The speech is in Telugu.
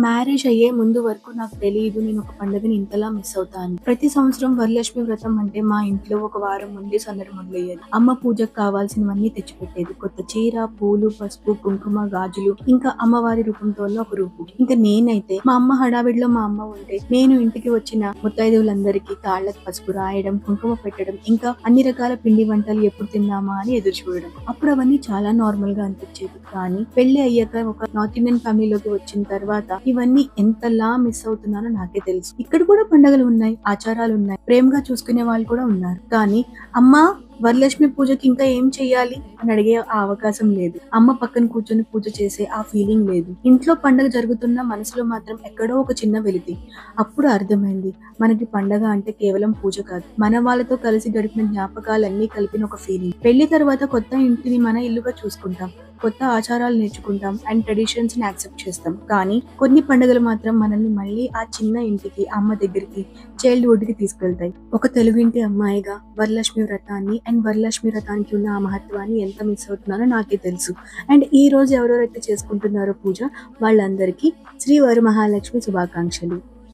మ్యారేజ్ అయ్యే ముందు వరకు నాకు తెలియదు నేను ఒక పండుగని ఇంతలా మిస్ అవుతాను. ప్రతి సంవత్సరం వరలక్ష్మి వ్రతం అంటే మా ఇంట్లో ఒక వారం ముందే సందడి మొదలయ్యేది. అమ్మ పూజకు కావాల్సినవన్నీ తెచ్చిపెట్టేది. కొత్త చీర, పూలు, పసుపు, కుంకుమ, గాజులు, ఇంకా అమ్మవారి రూపంతో ఒక రూపు. ఇంకా నేనైతే మా అమ్మ హడావిడిలో మా అమ్మ ఉంటే నేను ఇంటికి వచ్చిన ముత్తైదువులందరికీ కాళ్ళకు పసుపు రాయడం, కుంకుమ పెట్టడం, ఇంకా అన్ని రకాల పిండి వంటలు ఎప్పుడు తిందామా అని ఎదురు చూడడం. అప్పుడు అవన్నీ చాలా నార్మల్ గా అనిపించేది. కానీ పెళ్లి అయ్యాక ఒక నార్త్ ఇండియన్ ఫ్యామిలీలోకి వచ్చిన తర్వాత ఇవన్నీ ఎంతలా మిస్ అవుతున్నానో నాకే తెలుసు. ఇక్కడ కూడా పండుగలు ఉన్నాయి, ఆచారాలు ఉన్నాయి, ప్రేమగా చూసుకునే వాళ్ళు కూడా ఉన్నారు. కానీ అమ్మా వరలక్ష్మి పూజకి ఇంకా ఏం చెయ్యాలి అని అడిగే ఆ అవకాశం లేదు. అమ్మ పక్కన కూర్చొని పూజ చేసే ఆ ఫీలింగ్ లేదు. ఇంట్లో పండుగ జరుగుతున్న మనసులో మాత్రం ఎక్కడో ఒక చిన్న వెలితి. అప్పుడు అర్థమైంది, మనకి పండగ అంటే కేవలం పూజ కాదు, మన వాళ్ళతో కలిసి గడిపిన జ్ఞాపకాలన్నీ కలిపిన ఒక ఫీలింగ్. పెళ్లి తర్వాత కొత్త ఇంటిని మన ఇల్లుగా చూసుకుంటాం, కొత్త ఆచారాలు నేర్చుకుంటాం అండ్ ట్రెడిషన్స్ ని యాక్సెప్ట్ చేస్తాం. కానీ కొన్ని పండుగలు మాత్రం మనల్ని మళ్ళీ ఆ చిన్న ఇంటికి, అమ్మ దగ్గరికి, చైల్డ్హుడ్ కి తీసుకెళ్తాయి. ఒక తెలుగింటి అమ్మాయిగా వరలక్ష్మి వ్రతాన్ని అండ్ వరలక్ష్మి వ్రతానికి ఉన్న ఆ మహత్వాన్ని ఎంత మిస్ అవుతున్నానో నాకే తెలుసు. అండ్ ఈ రోజు ఎవరెవరైతే చేసుకుంటున్నారో పూజ, వాళ్ళందరికీ శ్రీ వరమహాలక్ష్మి శుభాకాంక్షలు.